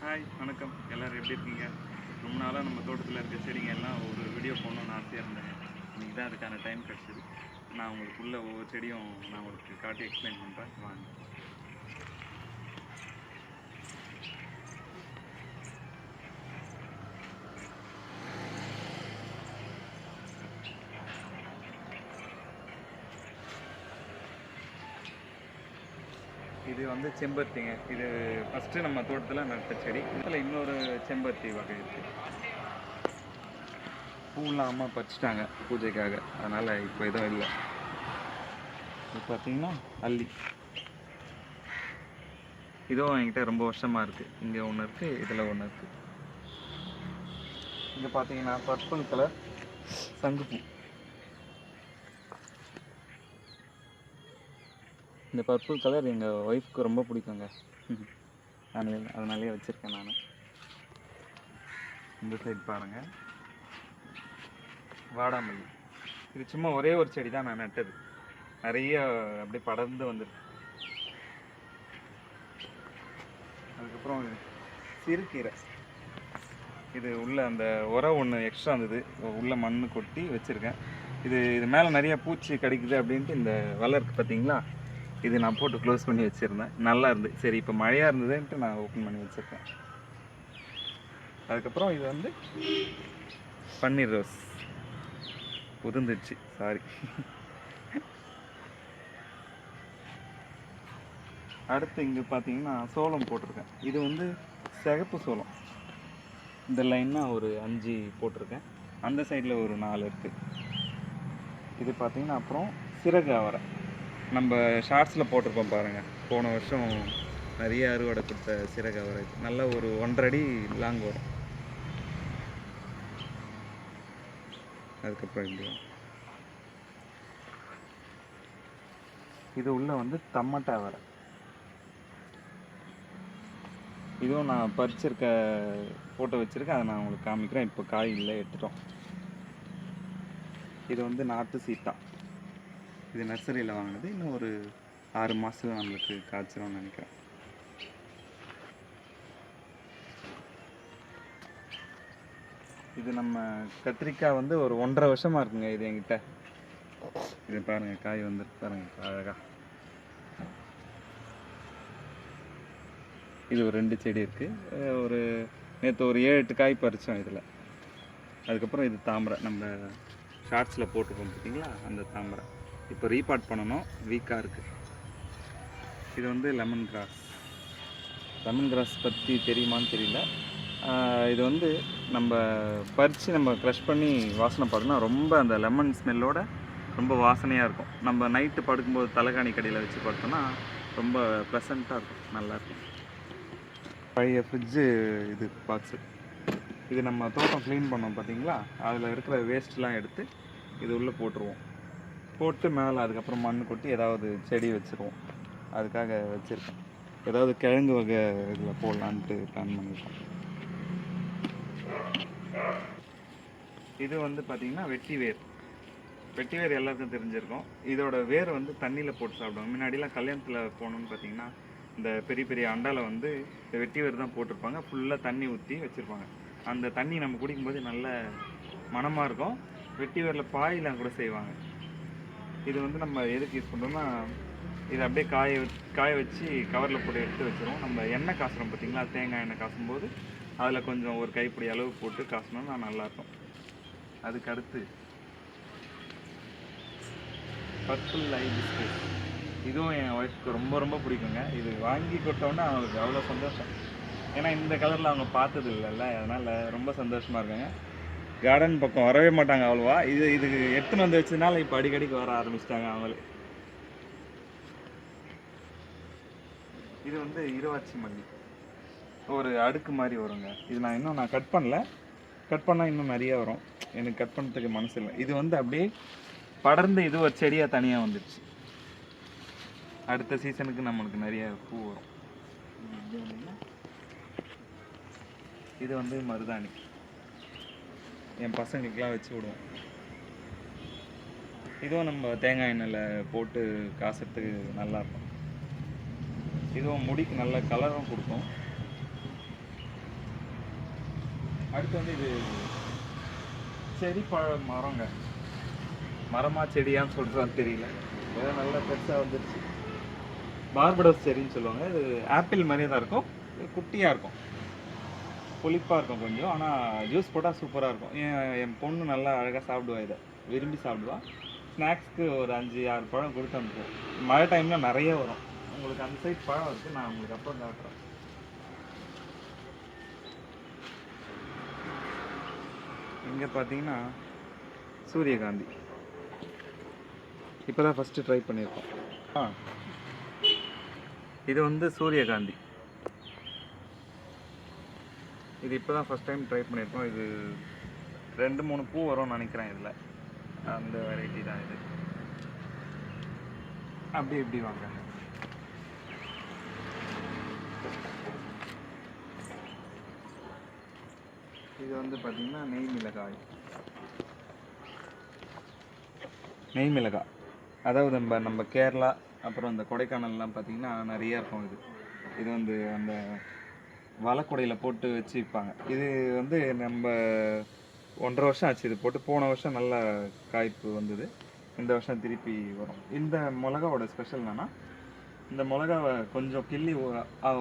Hi வணக்கம் எல்லோரும் எப்படி இருக்கீங்க? ரொம்ப நாளாக நம்ம தோட்டத்தில் இருக்க செடிங்க எல்லாம் ஒரு வீடியோ போடணும்னு ஆசையாக இருந்தேங்க. இன்றைக்கி தான் அதுக்கான டைம் கிடச்சிது. நான் உங்களுக்குள்ள ஒவ்வொரு செடியும் நான் உங்களுக்கு காட்டி எக்ஸ்பிளைன் பண்ணுறேன் வாங்க. இது வந்து செம்பருத்திங்க. இது ஃபஸ்ட்டு நம்ம தோட்டத்தில் நட்ட செடி. இதில் இன்னொரு செம்பருத்தி வகை இருக்குது. பூலாம் அம்மா பறிச்சிட்டாங்க பூஜைக்காக, அதனால் இப்போ எதுவும் இல்லை. இது பார்த்தீங்கன்னா அல்லி. இதுவும் என்கிட்ட ரொம்ப வருஷமாக இருக்குது. இங்கே ஒன்று இருக்குது, இதில் ஒன்று இருக்குது. இங்கே பார்த்தீங்கன்னா பர்பிள் கலர் சங்குப்பூ. இந்த பர்பிள் கலர் எங்கள் ஒய்ஃப்க்கு ரொம்ப பிடிக்குங்க. அதனாலே வச்சுருக்கேன் நான். இந்த சைடு பாருங்கள், வாடாமல்லி. இது சும்மா ஒரே ஒரு செடி தான் நான் நட்டது. நிறைய அப்படியே படர்ந்து வந்துருக்கு. அதுக்கப்புறம் சிறுகீரை. இது உள்ள அந்த உரம் ஒன்று எக்ஸ்ட்ரா இருந்தது, உள்ள மண் கொட்டி வச்சுருக்கேன். இது மேலே நிறைய பூச்சி கடிக்குது அப்படின்ட்டு இந்த வளருக்கு பார்த்தீங்களா, இது நான் போட்டு க்ளோஸ் பண்ணி வச்சுருந்தேன். நல்லா இருந்து, சரி இப்போ மழையாக இருந்ததுன்ட்டு நான் ஓப்பன் பண்ணி வச்சுருக்கேன். அதுக்கப்புறம் இது வந்து பன்னீர் ரோஸ் உதிர்ந்துச்சு, சாரி. அடுத்து இங்கே பார்த்தீங்கன்னா சோளம் போட்டிருக்கேன். இது வந்து சிகப்பு சோளம். இந்த லைன்னாக ஒரு 5 போட்டிருக்கேன். அந்த சைடில் ஒரு 4 இருக்குது. இது பார்த்தீங்கன்னா அப்புறம் சிறகு அவரை. நம்ம ஷார்ட்ஸில் போட்டிருப்போம் பாருங்கள், போன வருஷம் நிறைய அறுவடை கொடுத்த சிறகு அவரை. நல்ல ஒரு 1.5 அடி லாங் வரும். அதுக்கப்புறம் இப்படி இது உள்ள வந்து தம்மட்டை அவரை. இதுவும் நான் பறிச்சிருக்க ஃபோட்டோ வச்சுருக்கேன், அதை நான் உங்களுக்கு காமிக்கிறேன். இப்போ காய் இல்லை, எடுத்துட்டோம். இது வந்து நாட்டு சீத்தா. இது நர்சரியில் வாங்கினது. இன்னும் ஒரு 6 மாதத்தில் நம்மளுக்கு காய்ச்சிரும்னு நினைக்கிறேன். இது நம்ம கத்திரிக்காய் வந்து ஒரு 1.5 வருஷமாக இருக்குங்க இது என்கிட்ட. இது பாருங்கள், காய் வந்துருக்கு பாருங்கள் அழகாக. இது ஒரு 2 செடி இருக்குது. ஒரு நேற்று ஒரு 7-8 காய் பறித்தோம் இதில். அதுக்கப்புறம் இது தாமரை, நம்ம ஷார்ட்ஸில் போட்டுருக்கோம் பார்த்தீங்களா, அந்த தாமரை. இப்போ ரீபாட் பண்ணணும், வீக்காக இருக்குது. இது வந்து லெமன் கிராஸ். லெமன் கிராஸ் பற்றி தெரியுமான்னு தெரியல. இது வந்து நம்ம பறித்து நம்ம க்ரஷ் பண்ணி வாசனை பார்த்தோன்னா ரொம்ப அந்த லெமன் ஸ்மெல்லோட ரொம்ப வாசனையாக இருக்கும். நம்ம நைட்டு படுக்கும்போது தலைகாணி கடையில் வச்சு பார்த்தோன்னா ரொம்ப ப்ளசண்ட்டாக இருக்கும், நல்லாயிருக்கும். பழைய ஃப்ரிட்ஜு இது பாக்ஸு. இது நம்ம தோட்டம் க்ளீன் பண்ணோம் பார்த்தீங்களா, அதில் இருக்கிற வேஸ்ட்லாம் எடுத்து இது உள்ளே போட்டுருவோம். போட்டு மேலே அதுக்கப்புறம் மண் கொட்டி ஏதாவது செடி வச்சுருவோம். அதுக்காக வச்சுருக்கேன். ஏதாவது கிழங்கு வகை இதில் போடலான்ட்டு பிளான் பண்ணியிருக்கோம். இது வந்து பார்த்திங்கன்னா வெட்டி வேர். வெட்டி வேர் எல்லாருக்கும் தெரிஞ்சிருக்கும். இதோட வேர் வந்து தண்ணியில் போட்டு சாப்பிடுவாங்க. முன்னாடிலாம் கல்யாணத்தில் போகணுன்னு பார்த்தீங்கன்னா இந்த பெரிய பெரிய அண்டாவில் வந்து இந்த வெட்டி வேர் தான் போட்டிருப்பாங்க. ஃபுல்லாக தண்ணி ஊற்றி வச்சுருப்பாங்க. அந்த தண்ணி நம்ம குடிக்கும்போது நல்ல மணமாக இருக்கும். வெட்டி வேரில் பாயெலாம் கூட செய்வாங்க. இது வந்து நம்ம எதுக்கு யூஸ் பண்ணுறோம்னா, இதை அப்படியே காய வச்சு கவரில் போட்டு எடுத்து வச்சிருவோம். நம்ம எண்ணெய் காசுறோம் பார்த்தீங்களா, தேங்காய் எண்ணெய் காசும்போது அதில் கொஞ்சம் ஒரு கைப்பிடி அளவு போட்டு காசணும்னா நல்லாயிருக்கும். அதுக்கு அடுத்து பர்பிள் லை பிஸ்கட். இதுவும் என் ஒய்ஃப்க்கு ரொம்ப ரொம்ப பிடிக்குங்க. இது வாங்கி கொடுத்தோன்னே அவங்களுக்கு அவ்வளோ சந்தோஷம். ஏன்னா இந்த கலரில் அவங்க பார்த்தது இல்லைல்ல, அதனால் ரொம்ப சந்தோஷமாக இருக்காங்க. கார்டன் பக்கம் வரவே மாட்டாங்க அவ்வளோவா. இதுக்கு எடுத்துன்னு வந்து வச்சதுனால இப்போ அடிக்கடிக்கு வர ஆரம்பிச்சிட்டாங்க அவங்களே. இது வந்து இருவாச்சி மல்லி, ஒரு அடுக்கு மாதிரி வருங்க. இது நான் கட் பண்ணல. கட் பண்ணால் இன்னும் நிறைய வரும். எனக்கு கட் பண்ணுறதுக்கு மனசு இல்லை. இது வந்து அப்படியே படர்ந்து இது ஒரு செடியாக தனியாக வந்துடுச்சு. அடுத்த சீசனுக்கு நம்மளுக்கு நிறைய பூ வரும். இது வந்து மருதாணி, என் பசங்களுக்கெலாம் வச்சு விடுவோம். இதுவும் நம்ம தேங்காய் எண்ணெயில் போட்டு காசுறதுக்கு நல்லாயிருக்கும். இதுவும் முடிக்கு நல்ல கலரும் கொடுக்கும். அடுத்து வந்து இது செடி பழ மரங்க. மரமா செடியான்னு சொல்கிறான்னு தெரியல, வேறு நல்லா பெருசாக வந்துருச்சு. பார்படோஸ் செடின்னு சொல்லுவாங்க. இது ஆப்பிள் மாதிரியே தான் இருக்கும், குட்டியாக இருக்கும், புளிப்பாக இருக்கும் கொஞ்சம். ஆனால் ஜூஸ் போட்டால் சூப்பராக இருக்கும். என் பொண்ணு நல்லா அழகாக சாப்பிடுவா, இதை விரும்பி சாப்பிடுவா. ஸ்நாக்ஸ்க்கு ஒரு 5-6 பழம் கொடுத்து அனுப்புவோம். மழை டைமில் நிறைய வரும். உங்களுக்கு அந்த சைட் பழம் இருக்குது, நான் உங்களுக்கு அப்புறம் காட்டுறேன். இங்கே பார்த்தீங்கன்னா சூரியகாந்தி இப்போ தான் ஃபஸ்ட்டு ட்ரை பண்ணியிருக்கோம். இது வந்து சூரியகாந்தி, இது இப்போ தான் ஃபஸ்ட் டைம் ட்ரை பண்ணியிருக்கோம். இது 2-3 பூ வரும்னு நினைக்கிறேன். இதில் அந்த வெரைட்டி தான் இது. அப்படி இப்படி வாங்க. இது வந்து பார்த்திங்கன்னா நெய் மிளகாய், அதாவது நம்ம கேரளா அப்புறம் இந்த கொடைக்கானல்லாம் பார்த்திங்கன்னா நிறையா இருக்கும். இது வந்து அந்த வலைக்குடையில் போட்டு வச்சு விற்பாங்க. இது வந்து நம்ம 1.5 வருஷம் ஆச்சு இது போட்டு. போன வருஷம் நல்ல காய்ப்பு வந்தது, இந்த வருஷம் திருப்பி வரும். இந்த மிளகாவோட ஸ்பெஷல் என்னன்னா, இந்த மிளகாவை கொஞ்சம் கிள்ளி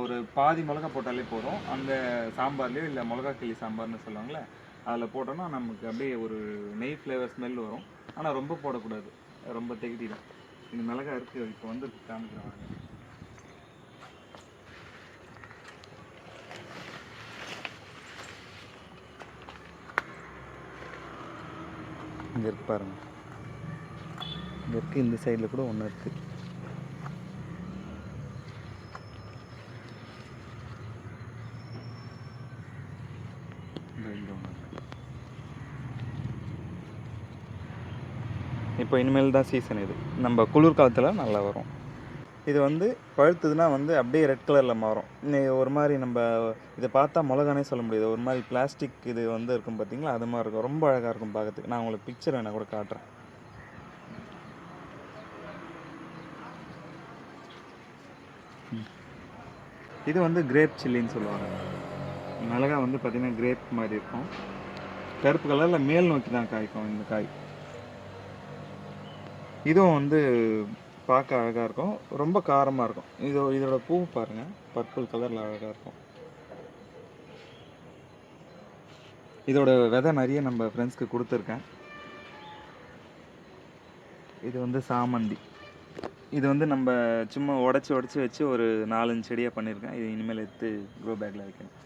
ஒரு பாதி மிளகா போட்டாலே போதும். அந்த சாம்பார்லேயோ இல்லை மிளகா கிள்ளி சாம்பார்னு சொல்லுவாங்களே, அதில் போட்டோன்னா நமக்கு அப்படியே ஒரு நெய் ஃப்ளேவர் ஸ்மெல் வரும். ஆனால் ரொம்ப போடக்கூடாது, ரொம்ப திகட்டிடும். இந்த மிளகா இருக்குது, இப்போ வந்து காமிக்கிறேன். இங்கே இருக்கு பாருங்க, இங்கே இருக்குது. இந்த சைடில் கூட ஒன்று இருக்குது. இப்போ இனிமேல் தான் சீசன். இது நம்ம குளிர் காலத்தில் நல்லா வரும். இது வந்து பழுத்ததுன்னா வந்து அப்படியே ரெட் கலரில் மாறும். ஒரு மாதிரி நம்ம இதை பார்த்தா மிளகானே சொல்ல முடியாது, ஒரு மாதிரி பிளாஸ்டிக் இது வந்து இருக்கும் பார்த்தீங்களா, அது மாதிரி இருக்கும். ரொம்ப அழகாக இருக்கும் பார்க்கறதுக்கு. நான் உங்களுக்கு பிக்சர் வேணால் கூட காட்டுறேன். இது வந்து கிரேப் சில்லின்னு சொல்லுவாங்க. மிளகா வந்து பார்த்திங்கன்னா கிரேப் மாதிரி இருக்கும், கருப்பு கலரில் மேல் நோக்கி தான் காய்க்கும் இந்த காய். இதுவும் வந்து பார்க்க அழகாக இருக்கும், ரொம்ப காரமாக இருக்கும். இதோட பூ பாருங்கள், பர்பிள் கலரில் அழகாக இருக்கும். இதோட விதை நிறைய நம்ம ஃப்ரெண்ட்ஸ்க்கு கொடுத்துருக்கேன். இது வந்து சாமந்தி. இது வந்து நம்ம சும்மா உடச்சி வச்சு ஒரு 4-5 செடியாக பண்ணியிருக்கேன். இது இனிமேல் எடுத்து க்ரோ பேக்கில் வைக்கணும்.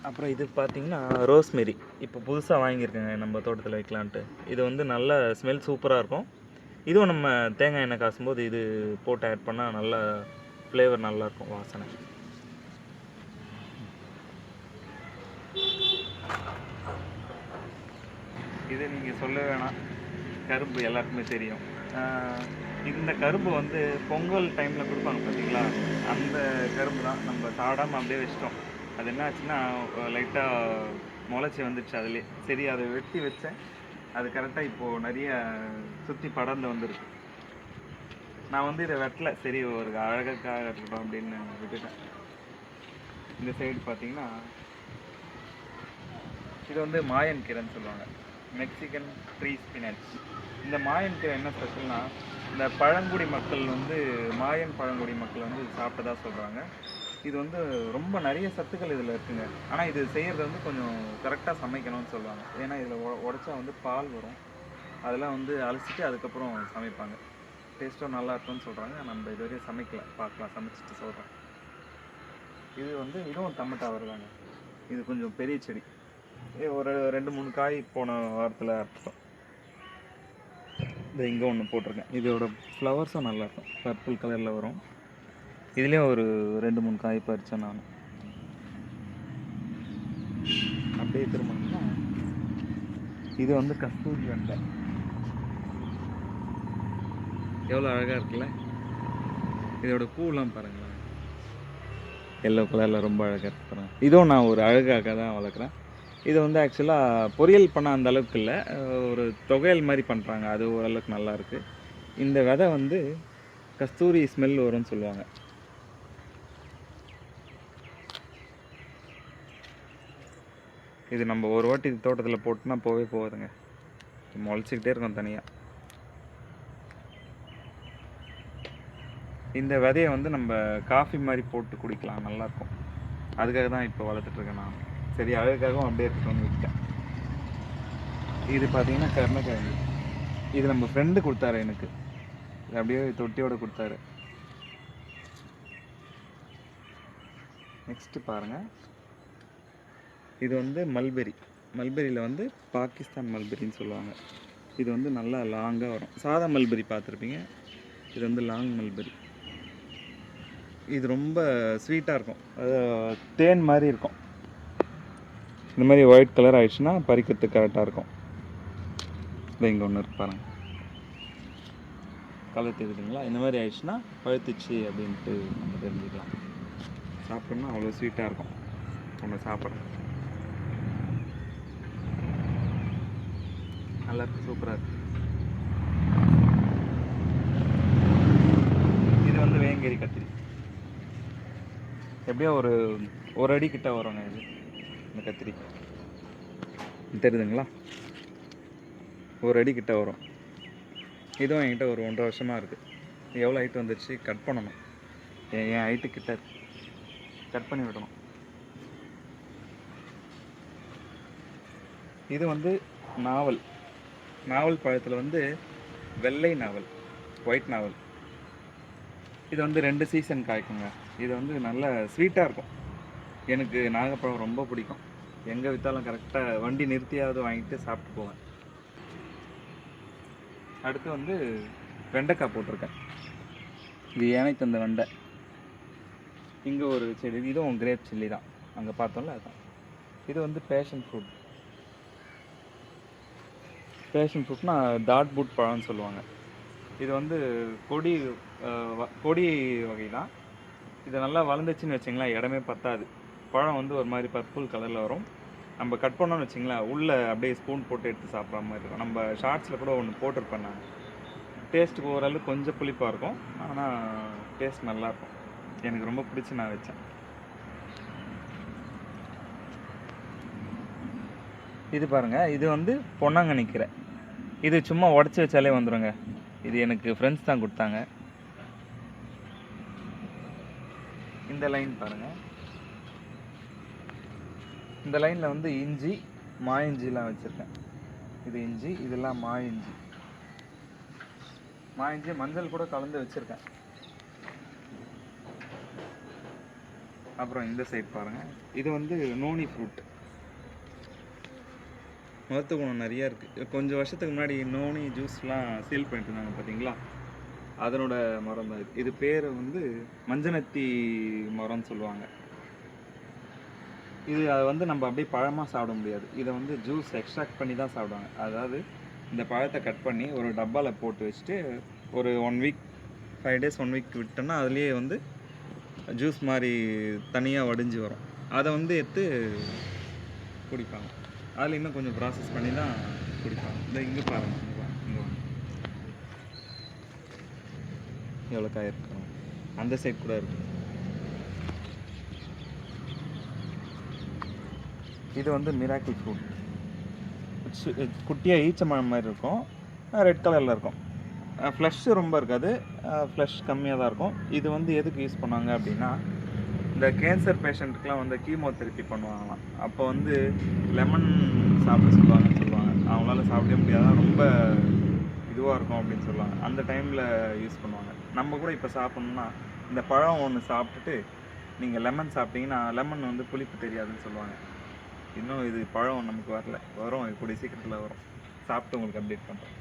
அப்புறம் இது பார்த்திங்கன்னா ரோஸ்மெரி, இப்போ புதுசாக வாங்கியிருக்கேங்க நம்ம தோட்டத்தில் வைக்கலான்ட்டு. இது வந்து நல்ல ஸ்மெல் சூப்பராக இருக்கும். இதுவும் நம்ம தேங்காய் எண்ணெய் காசும்போது இது போட்டு ஆட் பண்ணால் நல்ல ஃப்ளேவர் நல்லாயிருக்கும், வாசனை. இது நீங்கள் சொல்ல வேணாம், கரும்பு எல்லாருக்குமே தெரியும். இந்த கரும்பு வந்து பொங்கல் டைமில் கொடுப்பாங்க பார்த்தீங்களா, அந்த கரும்பு தான். நம்ம சாடாமல் அப்படியே வச்சிட்டோம். அது என்ன ஆச்சுன்னா லைட்டாக முளைச்சி வந்துடுச்சு அதுலேயே. சரி, அதை வெட்டி வச்சேன். அது கரெக்டாக இப்போது நிறைய சுற்றி படர்ந்து வந்துருக்கு. நான் வந்து இதை வெட்டலை, சரி ஒரு அழகாக இருக்கட்டும் அப்படின்னு விட்டுட்டேன். இந்த சைடு பார்த்தீங்கன்னா இது வந்து மாயன் கீரைன்னு சொல்லுவாங்க, மெக்சிகன் ட்ரீ ஸ்பினச். இந்த மாயன் கீரை என்ன ஸ்பெஷல்னா, இந்த பழங்குடி மக்கள் வந்து மாயன் பழங்குடி மக்கள் வந்து சாப்பிட்டதா சொல்கிறாங்க. இது வந்து ரொம்ப நிறைய சத்துக்கள் இதில் இருக்குங்க. ஆனால் இது செய்கிறது வந்து கொஞ்சம் கரெக்டாக சமைக்கணும்னு சொல்லுவாங்க. ஏன்னா இதில் உடச்சா வந்து பால் வரும், அதெல்லாம் வந்து அலசிட்டு அதுக்கப்புறம் சமைப்பாங்க. டேஸ்ட்டும் நல்லா இருக்கும்னு சொல்கிறாங்க. நம்ம இது வரையும் சமைக்கல, பார்க்கலாம், சமைச்சிட்டு சொல்கிறேன். இது வந்து இதுவும் டமேட்டா வருதாங்க. இது கொஞ்சம் பெரிய செடி, ஒரு 2-3 காய் போன வாரத்தில் அறுத்தோம். இது இங்கே ஒன்று போட்டிருக்கேன். இதோட ஃப்ளவர்ஸும் நல்லாயிருக்கும், பர்பிள் கலரில் வரும். இதுலேயும் ஒரு 2-3 காய் பறித்தேன் நான். அப்படியே திரும்பினா இது வந்து கஸ்தூரி வெண்டை, எவ்வளோ அழகாக இருக்குல்ல. இதோட பூவெலாம் பாருங்களேன், எல்லோ கலரில் ரொம்ப அழகாக இருக்கு பாருங்கள். இதுவும் நான் ஒரு அழகாக தான் வளர்க்குறேன். இது வந்து ஆக்சுவலாக பொரியல் பண்ண அந்த அளவுக்கு இல்லை, ஒரு தொகையல் மாதிரி பண்ணுறாங்க, அது ஓரளவுக்கு நல்லாயிருக்கு. இந்த விதை வந்து கஸ்தூரி ஸ்மெல் வரும்னு சொல்லுவாங்க. இது நம்ம ஒரு வாட்டி தோட்டத்தில் போட்டுனா போவே போகாதுங்க, முளைச்சிக்கிட்டே இருக்கும் தனியாக. இந்த விதையை வந்து நம்ம காஃபி மாதிரி போட்டு குடிக்கலாம், நல்லாயிருக்கும். அதுக்காக தான் இப்போ வளர்த்துட்ருக்கேன் நான். சரி, அழகாகவும் அப்படியே எடுத்துகிட்டு வந்து விட்டேன். இது பார்த்தீங்கன்னா கருணக்கிழங்கு. இது நம்ம ஃப்ரெண்டு கொடுத்தாரு எனக்கு, அப்படியே தொட்டியோடு கொடுத்தாரு. நெக்ஸ்ட்டு பாருங்கள், இது வந்து மல்பெரி. மல்பெரியில் வந்து பாகிஸ்தான் மல்பெரின்னு சொல்லுவாங்க. இது வந்து நல்லா லாங்காக வரும். சாதா மல்பெரி பார்த்துருப்பீங்க, இது வந்து லாங் மல்பெரி. இது ரொம்ப ஸ்வீட்டாக இருக்கும், அது தேன் மாதிரி இருக்கும். இந்த மாதிரி ஒயிட் கலர் ஆயிடுச்சுன்னா பறிக்கிறதுக்கு கரெக்டாக இருக்கும். இது இங்கே ஒன்று இருக்கு பாருங்கள், கலர் தெரியுதுங்களா? இந்த மாதிரி ஆயிடுச்சுன்னா பழுத்துச்சு அப்படின்ட்டு நம்ம தெரிஞ்சுக்கலாம். சாப்பிட்டோம்னா அவ்வளோ ஸ்வீட்டாக இருக்கும். ஒன்று சாப்பிட்றோம், நல்லா இருக்குது, சூப்பராக இருக்குது. இது வந்து வேங்கேரி கத்திரி. எப்படியோ ஒரு அடி கிட்ட வருங்க இது, இந்த கத்திரி தெரியுதுங்களா? ஒரு அடி கிட்ட வரும். இதுவும் என்கிட்ட ஒரு 1.5 வருஷமாக இருக்குது. எவ்வளோ ஹைட் வந்துடுச்சு, கட் பண்ணணும். என் ஹைட்டு கிட்ட கட் பண்ணி விடணும். இது வந்து நாவல். நாவல் பழத்தில் வந்து வெள்ளை நாவல், ஒயிட் நாவல். இது வந்து 2 சீசன் காய்க்குங்க. இது வந்து நல்ல ஸ்வீட்டாக இருக்கும். எனக்கு நாகப்பழம் ரொம்ப பிடிக்கும். எங்கே விற்றாலும் கரெக்டாக வண்டி நிறுத்தியாவது வாங்கிட்டு சாப்பிட்டு போவேன். அடுத்து வந்து வெண்டைக்காய் போட்டிருக்கேன். இது ஏனை தந்த வெண்டை. இங்கே ஒரு செடி, இதுவும் கிரேப் சில்லி தான், அங்கே பார்த்தோம்ல அதுதான். இது வந்து பேஷன் ஃப்ரூட். பேஷன் ஃப்ரூட்னா டாட் பூட் பழம்னு சொல்லுவாங்க. இது வந்து கொடி வகை தான். இது நல்லா வளர்ந்துச்சுன்னு வச்சிங்களேன், இடமே பத்தாது. பழம் வந்து ஒரு மாதிரி பர்பிள் கலரில் வரும். நம்ம கட் பண்ணோன்னு வச்சிங்களேன், உள்ளே அப்படியே ஸ்பூன் போட்டு எடுத்து சாப்பிட்ற மாதிரி இருக்கும். நம்ம ஷார்ட்ஸில் கூட ஒன்று போட்டிருப்பேன் நான். டேஸ்ட்டுக்கு ஓரளவு கொஞ்சம் புளிப்பாக இருக்கும், ஆனால் டேஸ்ட் நல்லாயிருக்கும். எனக்கு ரொம்ப பிடிச்சி நான் வச்சேன். இது பாருங்கள், இது வந்து பொன்னாங்கண்ணி கீரை. இது சும்மா உடச்சி வச்சாலே வந்துடுங்க. இது எனக்கு ஃப்ரெண்ட்ஸ் தான் கொடுத்தாங்க. இந்த லைன் பாருங்கள், இந்த லைனில் வந்து இஞ்சி, மா இஞ்சிலாம் வச்சுருக்கேன். இது இஞ்சி, இதெல்லாம் மா இஞ்சி. மா இஞ்சி மஞ்சள் கூட கலந்து வச்சுருக்கேன். அப்புறம் இந்த சைட் பாருங்கள், இது வந்து நோனி ஃப்ரூட். மருத்துவ குணம் நிறையா இருக்குது. கொஞ்சம் வருஷத்துக்கு முன்னாடி நோனி ஜூஸ்லாம் சேல் பண்ணிட்டு இருந்தாங்க பார்த்தீங்களா, அதனோட மரம் தான் இது. இது பேர் வந்து மஞ்சனத்தி மரம்னு சொல்லுவாங்க. இது அதை வந்து நம்ம அப்படியே பழமாக சாப்பிட முடியாது. இதை வந்து ஜூஸ் எக்ஸ்ட்ராக்ட் பண்ணி தான் சாப்பிடுவாங்க. அதாவது இந்த பழத்தை கட் பண்ணி ஒரு டப்பாவில் போட்டு வச்சுட்டு ஒரு 1 வீக் 5 டேஸ் 1 வீக் விட்டோன்னா அதுலேயே வந்து ஜூஸ் மாதிரி தனியாக வடிஞ்சு வரும். அதை வந்து எடுத்து குடிப்பாங்க. அதில் இன்னும் கொஞ்சம் ப்ராசஸ் பண்ணி தான் குடிப்பாங்க. இந்த இங்கே பாருங்கள், இங்கே எவ்வளோ காய் இருக்கும். அந்த சைட் கூட இருக்குது. இது வந்து மிராக்கிள் ஃப்ரூட். குட்டியாக ஈச்சம்பழம் மாதிரி இருக்கும், ரெட் கலரில் இருக்கும். ஃப்ளஷ் ரொம்ப இருக்காது, ஃப்ளஷ் கம்மியாக தான் இருக்கும். இது வந்து எதுக்கு யூஸ் பண்ணுவாங்க அப்படின்னா, இந்த கேன்சர் பேஷண்ட்டுக்கெலாம் வந்து கீமோதெரப்பி பண்ணுவாங்களாம். அப்போ வந்து லெமன் சாப்பிட சொல்லுவாங்க. அவங்களால சாப்பிடவே முடியாதான், ரொம்ப இதுவாக இருக்கும் அப்படின்னு சொல்லுவாங்க. அந்த டைமில் யூஸ் பண்ணுவாங்க. நம்ம கூட இப்போ சாப்பிட்ணுன்னா இந்த பழம் ஒன்று சாப்பிட்டுட்டு நீங்கள் லெமன் சாப்பிட்டீங்கன்னா லெமன் வந்து புளிப்பு தெரியாதுன்னு சொல்லுவாங்க. இன்னும் இது பழம் நமக்கு வரும், கூடிய சீக்கிரத்தில் வரும். சாப்பிட்டு உங்களுக்கு அப்டேட் பண்ணுறேன்.